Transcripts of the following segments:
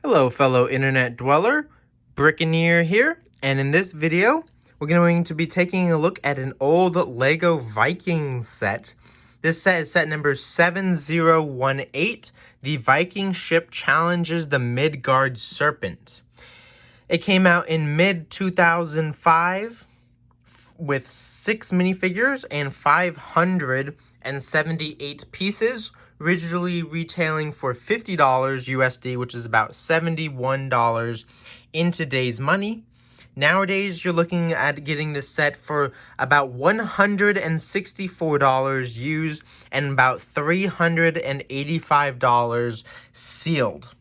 Hello fellow internet dweller, Brickineer here, and in this video we're going to be taking a look at an old Lego Vikings set. This set is set number 7018. The Viking ship challenges the Midgard Serpent. It came out in mid-2005 with 6 minifigures and 578 pieces, originally retailing for $50 USD, which is about $71 in today's money. Nowadays, you're looking at getting this set for about $164 used and about $385 sealed,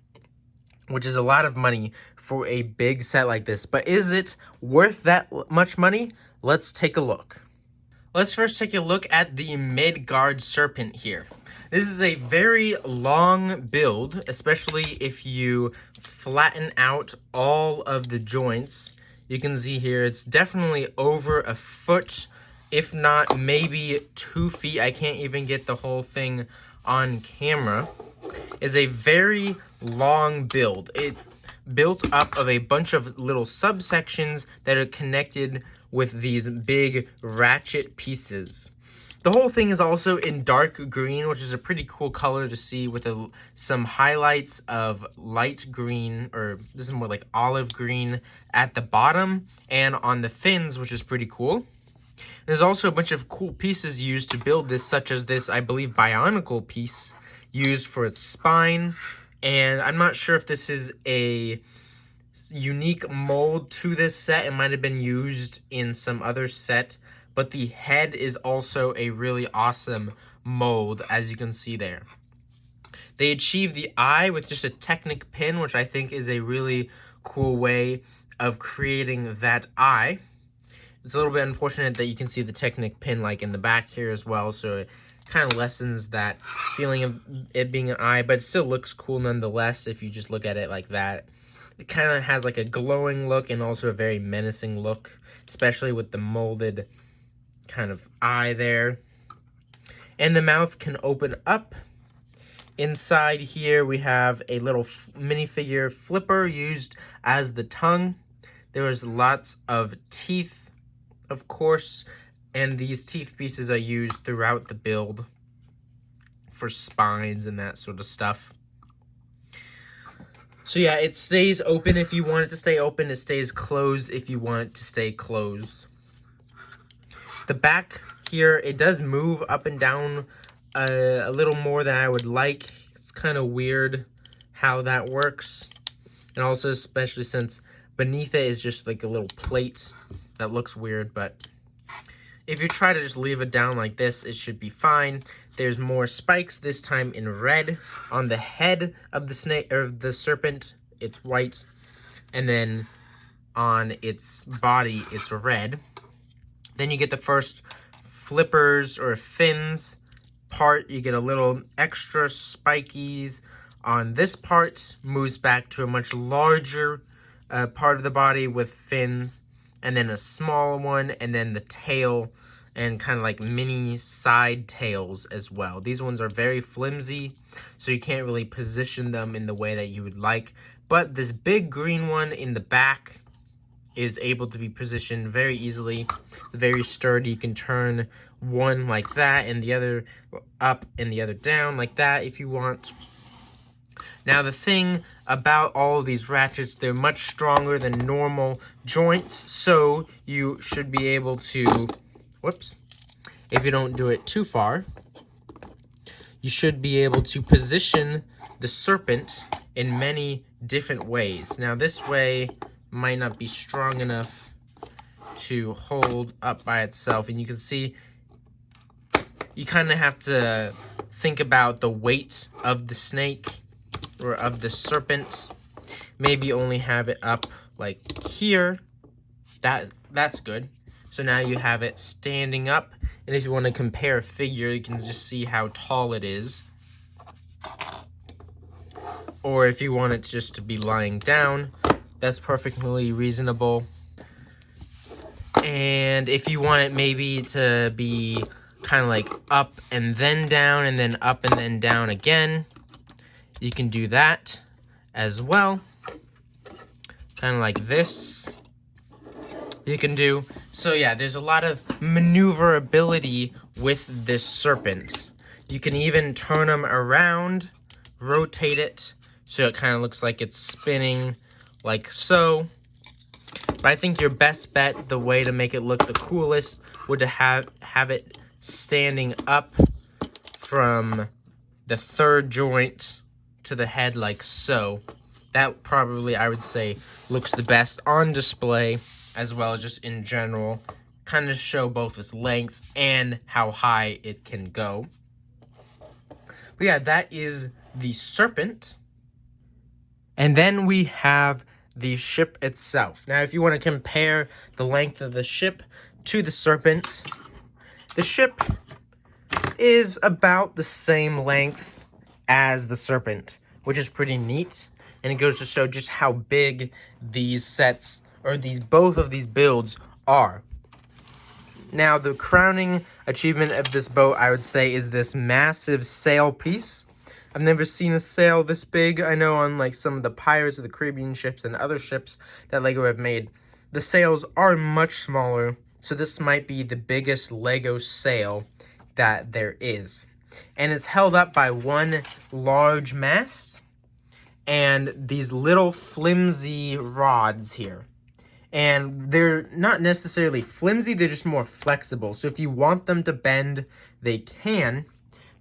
which is a lot of money for a big set like this. But is it worth that much money? Let's take a look. Let's first take a look at the Midgard Serpent here. This is a very long build, especially if you flatten out all of the joints. You can see here it's definitely over a foot, if not maybe 2 feet. I can't even get the whole thing on camera. It's a very long build. It's built up of a bunch of little subsections that are connected with these big ratchet pieces. The whole thing is also in dark green, which is a pretty cool color to see, with some highlights of light green, or this is more like olive green at the bottom and on the fins, which is pretty cool. There's also a bunch of cool pieces used to build this, such as this, I believe, bionicle piece used for its spine. And I'm not sure if this is a unique mold to this set. It might have been used in some other set. But the head is also a really awesome mold, as you can see there. They achieved the eye with just a Technic pin, which I think is a really cool way of creating that eye. It's a little bit unfortunate that you can see the Technic pin like in the back here as well, so it kind of lessens that feeling of it being an eye, but it still looks cool nonetheless if you just look at it like that. It kind of has like a glowing look and also a very menacing look, especially with the molded kind of eye there. And the mouth can open up. Inside here we have a little minifigure flipper used as the tongue. There was lots of teeth, of course, and these teeth pieces are used throughout the build for spines and that sort of stuff. So yeah, it stays open if you want it to stay open. It stays closed if you want it to stay closed. The back here, it does move up and down a little more than I would like. It's kind of weird how that works. And also, especially since beneath it is just like a little plate that looks weird. But if you try to just leave it down like this, it should be fine. There's more spikes, this time in red. On the head of the snake, or the serpent, it's white. And then on its body, it's red. Then you get the first flippers or fins part. You get a little extra spikies on this part. Moves back to a much larger part of the body with fins. And then a small one. And then the tail and kind of like mini side tails as well. These ones are very flimsy, so you can't really position them in the way that you would like. But this big green one in the back is able to be positioned very easily. It's very sturdy. You can turn one like that and the other up and the other down like that if you want. Now the thing about all of these ratchets, they're much stronger than normal joints, so you should be able to, whoops, if you don't do it too far, you should be able to position the serpent in many different ways. Now this way might not be strong enough to hold up by itself, and you can see you kind of have to think about the weight of the snake or of the serpent. Maybe only have it up like here. That's good. So now you have it standing up, and if you want to compare a figure, you can just see how tall it is. Or if you want it just to be lying down, that's perfectly reasonable. And if you want it maybe to be kind of like up and then up and then down again, you can do that as well. kind of like this you can do. So yeah, there's a lot of maneuverability with this serpent. You can even turn them around, rotate it, so it kind of looks like it's spinning like so. But I think your best bet, the way to make it look the coolest, would to have it standing up from the third joint to the head like so. That probably, I would say, looks the best on display, as well as just in general. Kind of show both its length and how high it can go. But yeah, that is the serpent. And then we have the ship itself. Now, if you want to compare the length of the ship to the serpent, the ship is about the same length as the serpent, which is pretty neat. And it goes to show just how big these sets, or both of these builds are. Now, the crowning achievement of this boat, I would say, is this massive sail piece. I've never seen a sail this big. I know on like some of the Pirates of the Caribbean ships and other ships that Lego have made, the sails are much smaller. So this might be the biggest Lego sail that there is. And it's held up by one large mast and these little flimsy rods here. And they're not necessarily flimsy, they're just more flexible. So if you want them to bend, they can.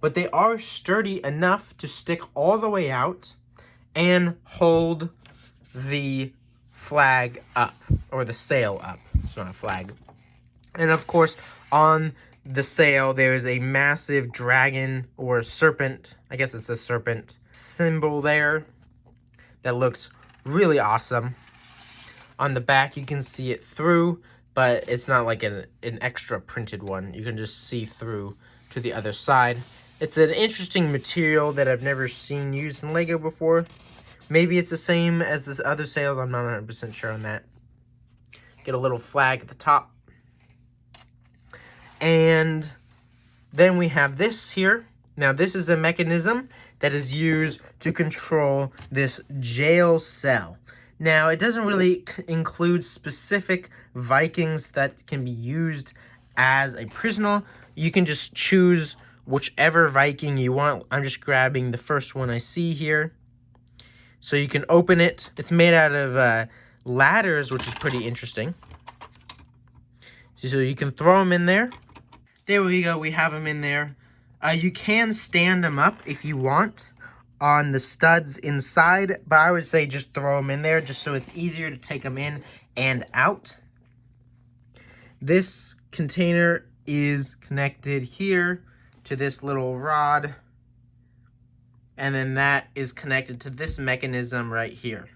But they are sturdy enough to stick all the way out and hold the flag up, or the sail up. It's not a flag. And of course, on the sail, there is a massive dragon or serpent. I guess it's a serpent symbol there that looks really awesome. On the back, you can see it through, but it's not like an extra printed one. You can just see through to the other side. It's an interesting material that I've never seen used in Lego before. Maybe it's the same as this other sails. I'm not 100% sure on that. Get a little flag at the top. And then we have this here. Now, this is a mechanism that is used to control this jail cell. Now, it doesn't really include specific Vikings that can be used as a prisoner. You can just choose whichever Viking you want. I'm just grabbing the first one I see here. So you can open it. It's made out of ladders, which is pretty interesting. So you can throw them in there. There we go. We have them in there. You can stand them up if you want on the studs inside, but I would say just throw them in there just so it's easier to take them in and out. This container is connected here to this little rod, and then that is connected to this mechanism right here.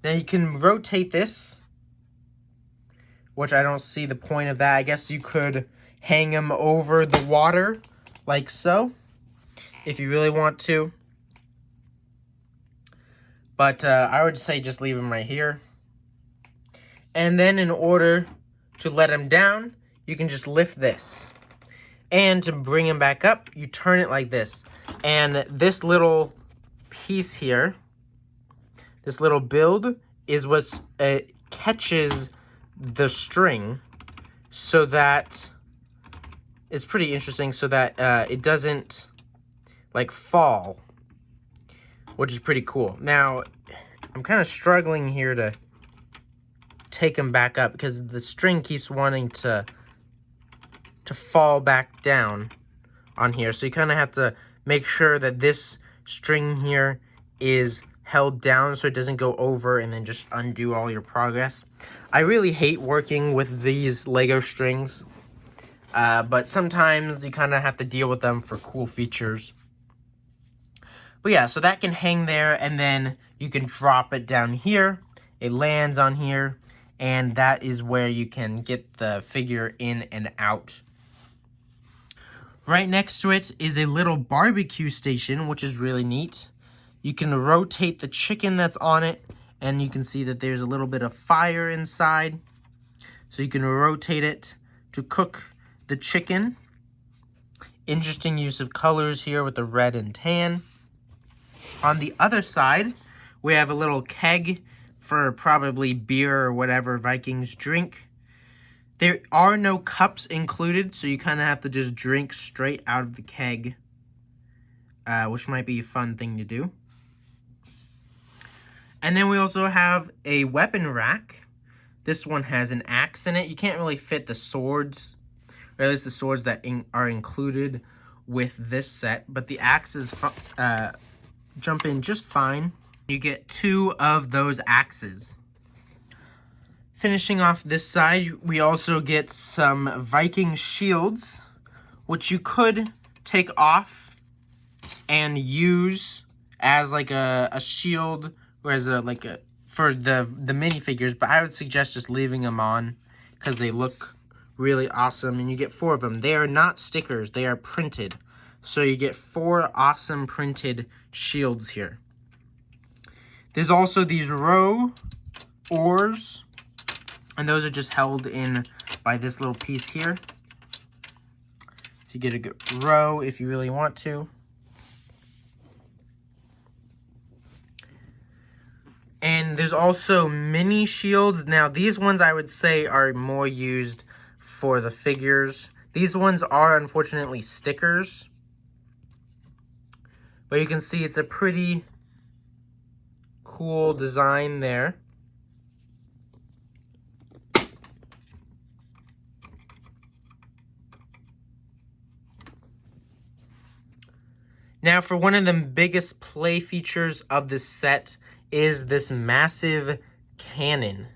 Now you can rotate this, which I don't see the point of that. I guess you could hang them over the water like so, if you really want to. But I would say just leave them right here. And then in order to let them down, you can just lift this. And to bring them back up, you turn it like this. And this little piece here, this little build, is what catches the string, so that it's pretty interesting, so that it doesn't like fall, which is pretty cool. Now, I'm kind of struggling here to take them back up because the string keeps wanting to fall back down on here. So you kind of have to make sure that this string here is held down so it doesn't go over and then just undo all your progress. I really hate working with these Lego strings, but sometimes you kind of have to deal with them for cool features. But yeah, so that can hang there, and then you can drop it down here. It lands on here, and that is where you can get the figure in and out. Right next to it is a little barbecue station, which is really neat. You can rotate the chicken that's on it, and you can see that there's a little bit of fire inside. So you can rotate it to cook the chicken. Interesting use of colors here with the red and tan. On the other side, we have a little keg for probably beer or whatever Vikings drink. There are no cups included, so you kind of have to just drink straight out of the keg, which might be a fun thing to do. And then we also have a weapon rack. This one has an axe in it. You can't really fit the swords, or at least the swords that are included with this set, but the axes jump in just fine. You get 2 of those axes. Finishing off this side, we also get some Viking shields, which you could take off and use as like a shield, or as for the minifigures, but I would suggest just leaving them on because they look really awesome, and you get 4 of them. They are not stickers, they are printed. So you get 4 awesome printed shields here. There's also these row oars, and those are just held in by this little piece here. So you get a good row if you really want to. And there's also mini shields. Now these ones I would say are more used for the figures. These ones are unfortunately stickers, but you can see it's a pretty cool design there. Now for one of the biggest play features of this set is this massive cannon.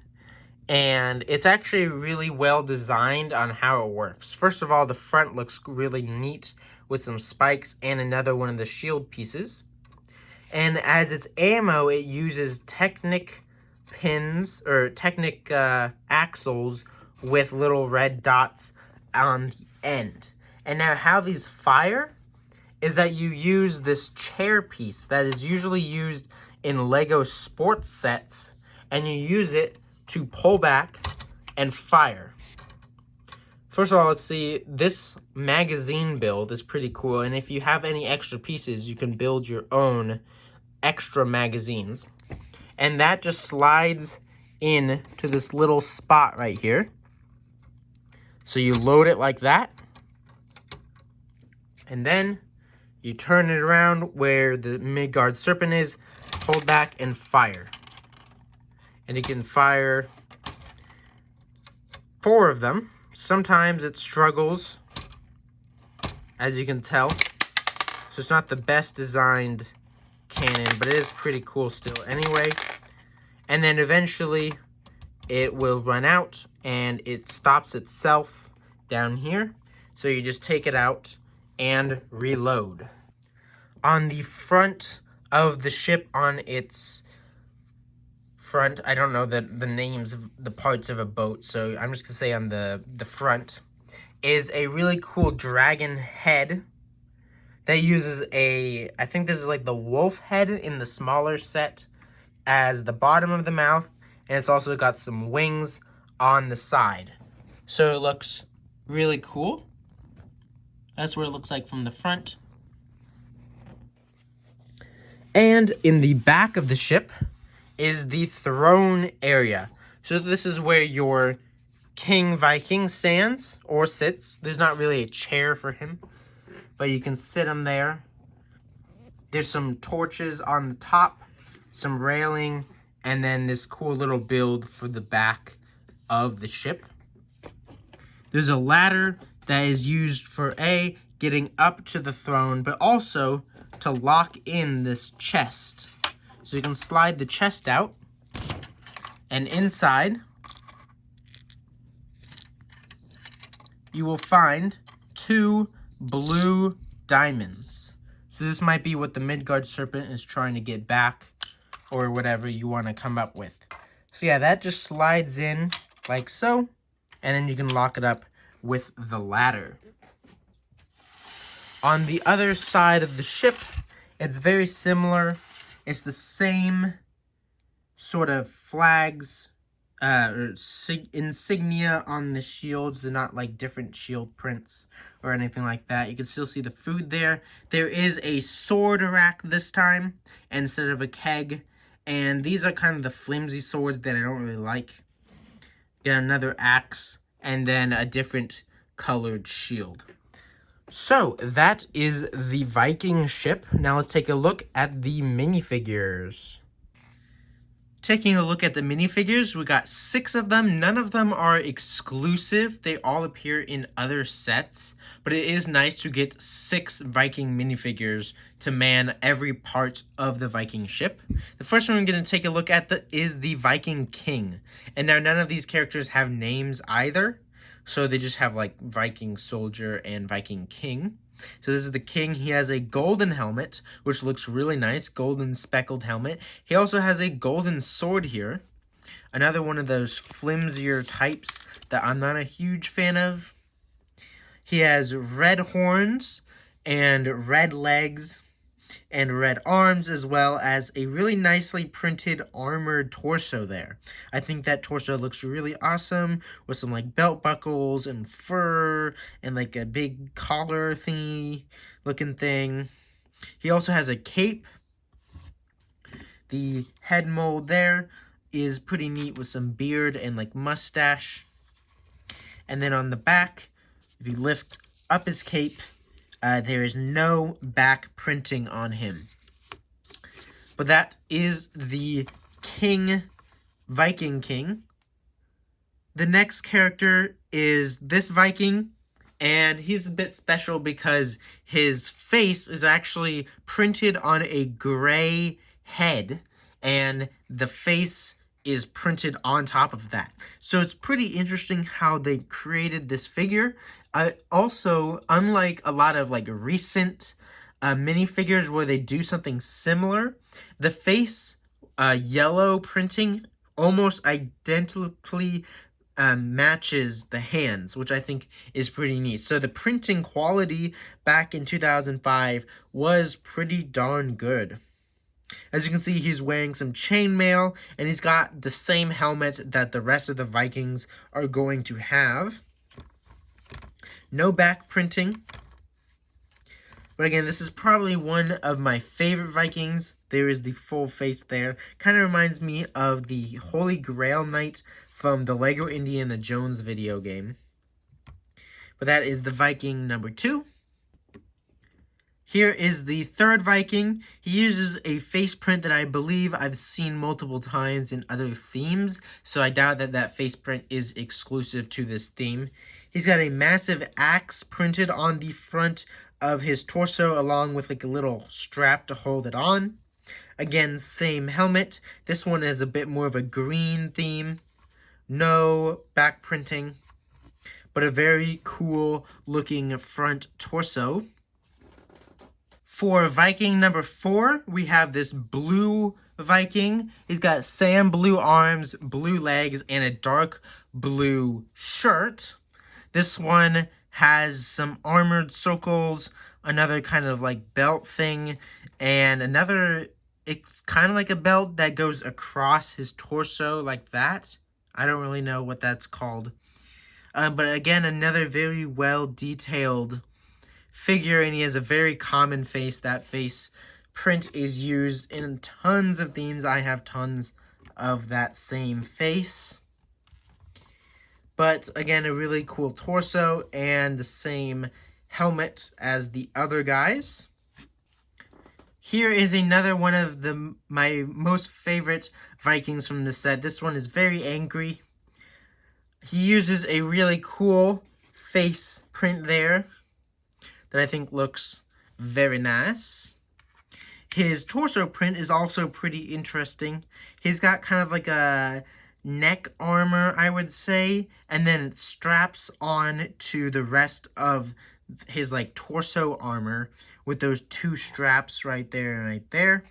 And it's actually really well designed on how it works. First of all, the front looks really neat with some spikes and another one of the shield pieces. And as its ammo, it uses Technic pins, or Technic axles with little red dots on the end. And now how these fire is that you use this chair piece that is usually used in Lego sports sets, and you use it to pull back and fire. First of all, let's see, this magazine build is pretty cool, and if you have any extra pieces, you can build your own extra magazines. And that just slides in to this little spot right here. So you load it like that, and then you turn it around where the Midgard Serpent is, hold back, and fire. And you can fire 4 of them. Sometimes it struggles, as you can tell. So it's not the best designed cannon, but it is pretty cool still anyway. And then eventually it will run out and it stops itself down here. So you just take it out and reload. On the front of the ship, on its front, I don't know the names of the parts of a boat, so I'm just gonna say on the front, is a really cool dragon head that uses I think this is like the wolf head in the smaller set as the bottom of the mouth, and it's also got some wings on the side. So it looks really cool. That's what it looks like from the front. And in the back of the ship is the throne area. So this is where your King Viking stands or sits. There's not really a chair for him, but you can sit him there. There's some torches on the top, some railing, and then this cool little build for the back of the ship. There's a ladder that is used for getting up to the throne, but also to lock in this chest. So you can slide the chest out, and inside you will find 2 blue diamonds. So this might be what the Midgard Serpent is trying to get back, or whatever you want to come up with. So yeah, that just slides in like so, and then you can lock it up with the ladder. On the other side of the ship, it's very similar. It's the same sort of flags, or insignia on the shields. They're not like different shield prints or anything like that. You can still see the food there. There is a sword rack this time instead of a keg. And these are kind of the flimsy swords that I don't really like. Get another axe, and then a different colored shield. So, that is the Viking ship. Now let's take a look at the minifigures. Taking a look at the minifigures, we got 6 of them. None of them are exclusive. They all appear in other sets, but it is nice to get 6 Viking minifigures to man every part of the Viking ship. The first one we're going to take a look at is the Viking King. And now none of these characters have names either, so they just have like Viking Soldier and Viking King. So this is the king. He has a golden helmet, which looks really nice. Golden speckled helmet. He also has a golden sword here. Another one of those flimsier types that I'm not a huge fan of. He has red horns and red legs and red arms, as well as a really nicely printed armored torso there. I think that torso looks really awesome with some like belt buckles and fur and like a big collar thingy looking thing. He also has a cape. The head mold there is pretty neat with some beard and like mustache. And then on the back, if you lift up his cape, there is no back printing on him. But that is the King, Viking King. The next character is this Viking, and he's a bit special because his face is actually printed on a gray head, and the face is printed on top of that. So it's pretty interesting how they created this figure. Also, unlike a lot of like recent minifigures where they do something similar, the face yellow printing almost identically matches the hands, which I think is pretty neat. So the printing quality back in 2005 was pretty darn good. As you can see, he's wearing some chainmail, and he's got the same helmet that the rest of the Vikings are going to have. No back printing. But again, this is probably one of my favorite Vikings. There is the full face there. Kind of reminds me of the Holy Grail Knight from the Lego Indiana Jones video game. But that is the Viking number 2. Here is the third Viking. He uses a face print that I believe I've seen multiple times in other themes, so I doubt that that face print is exclusive to this theme. He's got a massive axe printed on the front of his torso, along with like a little strap to hold it on. Again, same helmet. This one is a bit more of a green theme. No back printing, but a very cool looking front torso. For Viking number 4, we have this blue Viking. He's got sand blue arms, blue legs, and a dark blue shirt. This one has some armored circles, another kind of like belt thing, and another, it's kind of like a belt that goes across his torso like that. I don't really know what that's called. But again, another very well detailed figure, and he has a very common face. That face print is used in tons of themes. I have tons of that same face. But again, a really cool torso and the same helmet as the other guys. Here is another one of my most favorite Vikings from the set. This one is very angry. He uses a really cool face print there that I think looks very nice. His torso print is also pretty interesting. He's got kind of like a neck armor, I would say, and then it straps on to the rest of his like torso armor with those 2 straps right there and right there.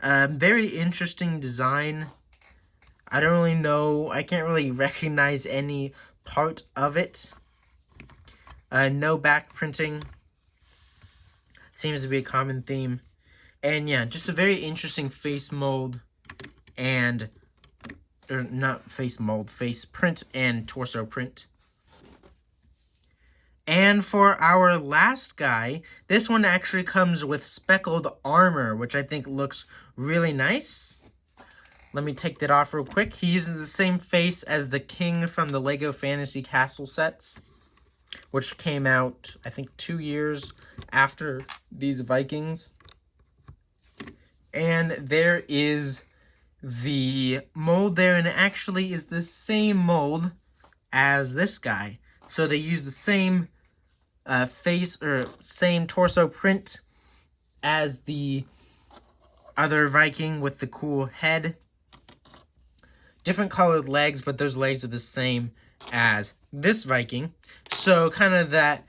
Very interesting design. I don't really know, I can't really recognize any part of it. No back printing. Seems to be a common theme. And yeah, just a very interesting face mold and, or not face mold, face print and torso print. And for our last guy, this one actually comes with speckled armor, which I think looks really nice. Let me take that off real quick. He uses the same face as the king from the Lego Fantasy Castle sets, which came out, I think, 2 years after these Vikings. And there is the mold there, and it actually is the same mold as this guy. So they use the same face, or same torso print as the other Viking with the cool head. Different colored legs, but those legs are the same as this Viking. So kind of that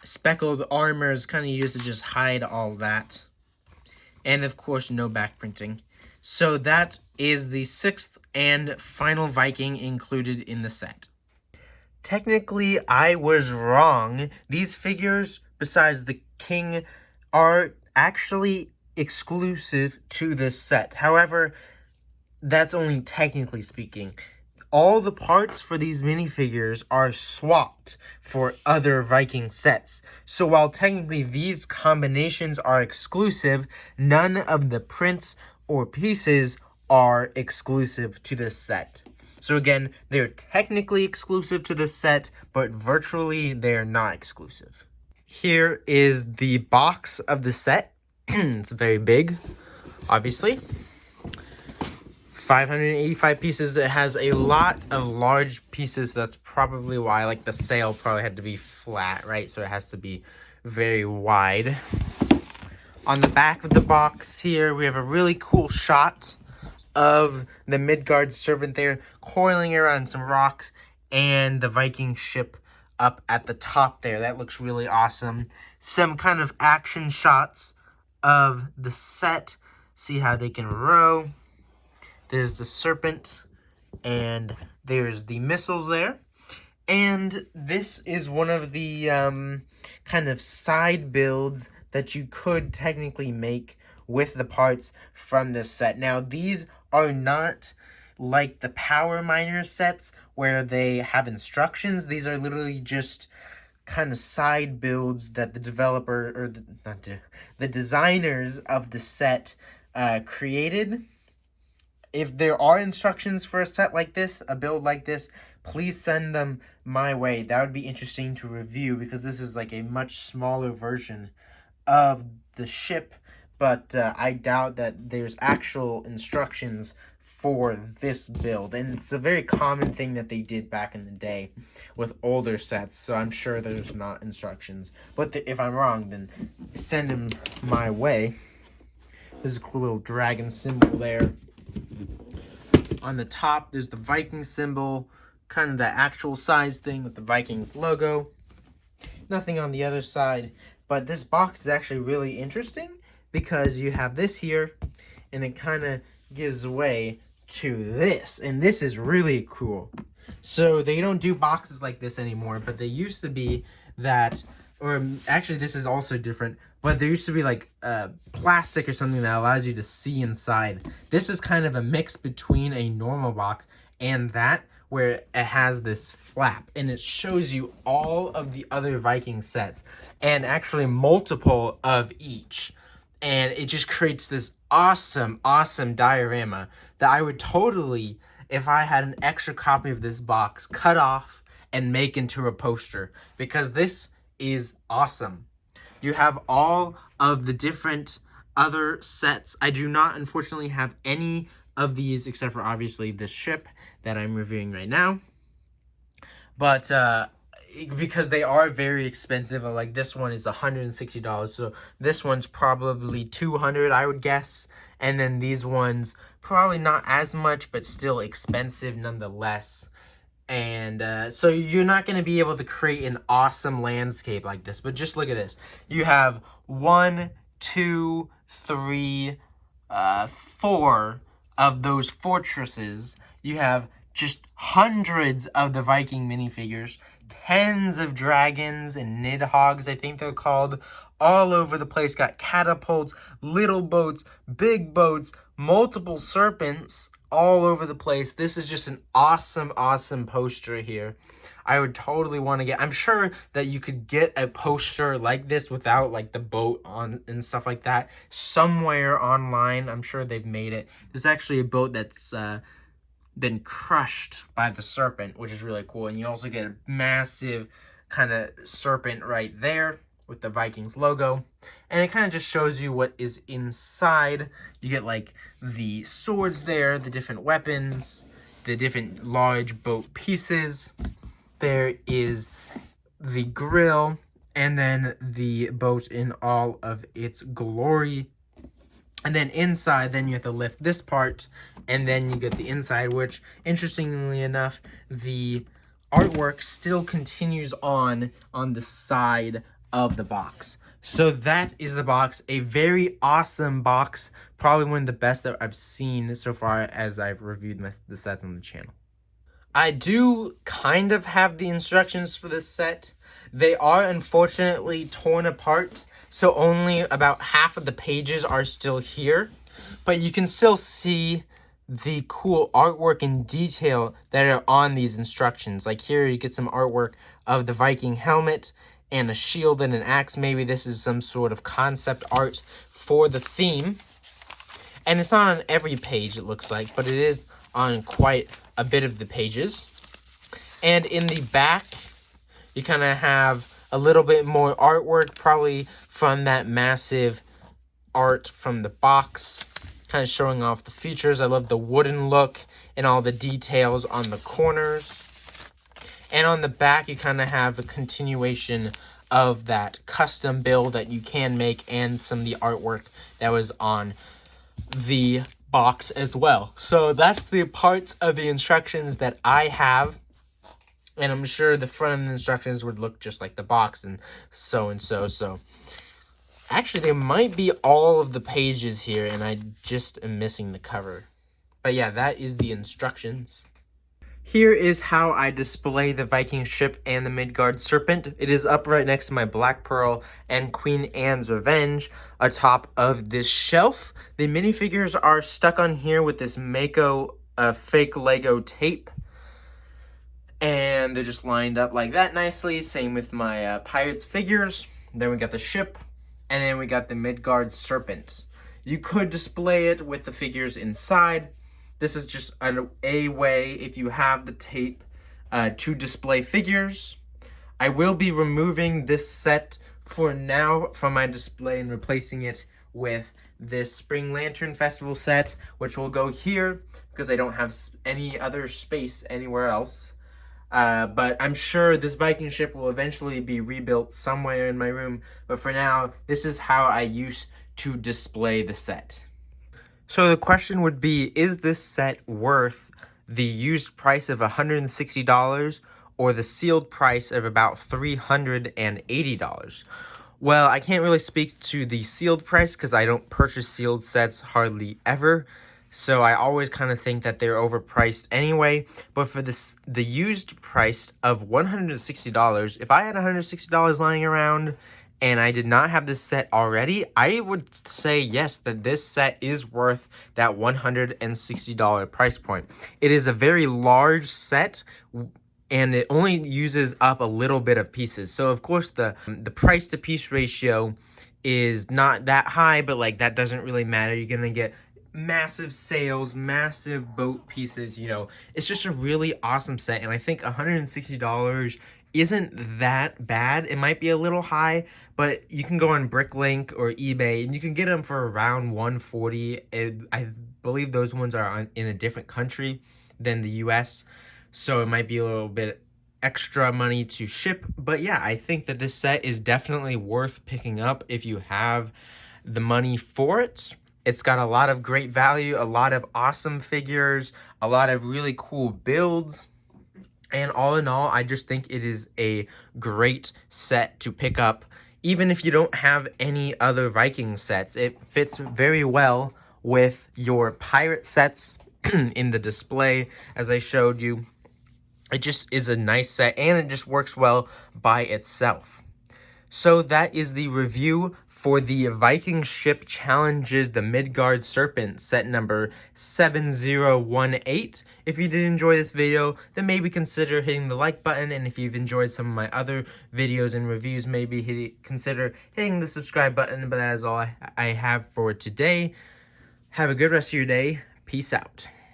speckled armor is kind of used to just hide all that. And of course, no back printing. So that is the 6th and final Viking included in the set. Technically, I was wrong. These figures, besides the king, are actually exclusive to this set. However, that's only technically speaking. All the parts for these minifigures are swapped for other Viking sets. So while technically these combinations are exclusive, none of the prints or pieces are exclusive to this set. So again, they're technically exclusive to this set, but virtually they're not exclusive. Here is the box of the set. It's very big, obviously. 585 pieces. It has a lot of large pieces. So that's probably why, like, the sail probably had to be flat, right? So it has to be very wide. On the back of the box here, we have a really cool shot of the Midgard Serpent there, coiling around some rocks, and the Viking ship up at the top there. That looks really awesome. Some kind of action shots of the set. See how they can row. There's the serpent, and there's the missiles there. And this is one of the kind of side builds that you could technically make with the parts from this set. Now, these are not like the Power Miner sets where they have instructions. These are literally just kind of side builds that the developer, or the designers of the set created. If there are instructions for a set like this, a build like this, please send them my way. That would be interesting to review, because this is like a much smaller version of the ship, but I doubt that there's actual instructions for this build. And it's a very common thing that they did back in the day with older sets, so I'm sure there's not instructions. But if I'm wrong, then send them my way. There's a cool little dragon symbol there. On the top, there's the Viking symbol, kind of the actual size thing with the Vikings logo. Nothing on the other side, but this box is actually really interesting because you have this here, and it kind of gives way to this, and this is really cool. So they don't do boxes like this anymore, but they used to be that, or actually this is also different, but there used to be like plastic or something that allows you to see inside. This is kind of a mix between a normal box and that, where it has this flap, and it shows you all of the other Viking sets, and actually multiple of each. And it just creates this awesome diorama that I would totally, if I had an extra copy of this box, cut off and make into a poster, because this is awesome. You have all of the different other sets. I do not, unfortunately, have any of these except for, obviously, this ship that I'm reviewing right now. But because they are very expensive, like this one is $160, so this one's probably $200, I would guess. And then these ones, probably not as much, but still expensive nonetheless. And so you're not going to be able to create an awesome landscape like this. But just look at this. You have 1, 2, 3, 4 of those fortresses. You have just hundreds of the Viking minifigures, tens of dragons and nidhogg's, I think they're called, all over the place. Got catapults, little boats, big boats, multiple serpents, all over the place. This is just an awesome, awesome poster here. I would totally want to get, I'm sure that you could get a poster like this without like the boat on and stuff like that somewhere online. I'm sure they've made it. There's actually a boat that's been crushed by the serpent, which is really cool. And you also get a massive kind of serpent right there with the Vikings logo. And it kind of just shows you what is inside. You get like the swords there, the different weapons, the different large boat pieces. There is the grill, and then the boat in all of its glory. And then inside, then you have to lift this part, and then you get the inside, which, interestingly enough, the artwork still continues on the side of the box. So that is the box. A very awesome box. Probably one of the best that I've seen so far as I've reviewed the sets on the channel. I do kind of have the instructions for this set. They are unfortunately torn apart, so only about half of the pages are still here. But you can still see the cool artwork and detail that are on these instructions. Like here you get some artwork of the Viking helmet and a shield and an axe. Maybe this is some sort of concept art for the theme. And it's not on every page, it looks like, but it is on quite a bit of the pages. And in the back, you kind of have a little bit more artwork, probably from that massive art from the box, kind of showing off the features. I love the wooden look and all the details on the corners. And on the back, you kind of have a continuation of that custom build that you can make and some of the artwork that was on the box as well. So that's the parts of the instructions that I have. And I'm sure the front of the instructions would look just like the box and so. So actually, there might be all of the pages here, and I just am missing the cover. But yeah, that is the instructions. Here is how I display the Viking ship and the Midgard Serpent. It is up right next to my Black Pearl and Queen Anne's Revenge atop of this shelf. The minifigures are stuck on here with this Mako fake Lego tape. And they're just lined up like that nicely. Same with my Pirates figures. Then we got the ship. And then we got the Midgard Serpent. You could display it with the figures inside. This is just a way, if you have the tape, to display figures. I will be removing this set for now from my display and replacing it with this Spring Lantern Festival set, which will go here because I don't have any other space anywhere else. But I'm sure this Viking ship will eventually be rebuilt somewhere in my room. But for now, this is how I used to display the set. So the question would be, is this set worth the used price of $160 or the sealed price of about $380? Well, I can't really speak to the sealed price because I don't purchase sealed sets hardly ever. So I always kind of think that they're overpriced anyway. But for the used price of $160, if I had $160 lying around and I did not have this set already, I would say yes, that this set is worth that $160 price point. It is a very large set, and it only uses up a little bit of pieces. So of course the price to piece ratio is not that high, but like that doesn't really matter. You're gonna get massive sails, massive boat pieces, you know. It's just a really awesome set, and I think $160 isn't that bad. It might be a little high, but you can go on Bricklink or eBay and you can get them for around $140. I believe those ones are in a different country than the US, so it might be a little bit extra money to ship. But yeah, I think that this set is definitely worth picking up if you have the money for it. It's got a lot of great value, a lot of awesome figures, a lot of really cool builds. And all in all, I just think it is a great set to pick up. Even if you don't have any other Viking sets, it fits very well with your pirate sets in the display, as I showed you. It just is a nice set, and it just works well by itself. So that is the review for the Viking ship challenges, the Midgard Serpent, set number 7018. If you did enjoy this video, then maybe consider hitting the like button, and if you've enjoyed some of my other videos and reviews, maybe consider hitting the subscribe button. But that is all I have for today. Have a good rest of your day. Peace out.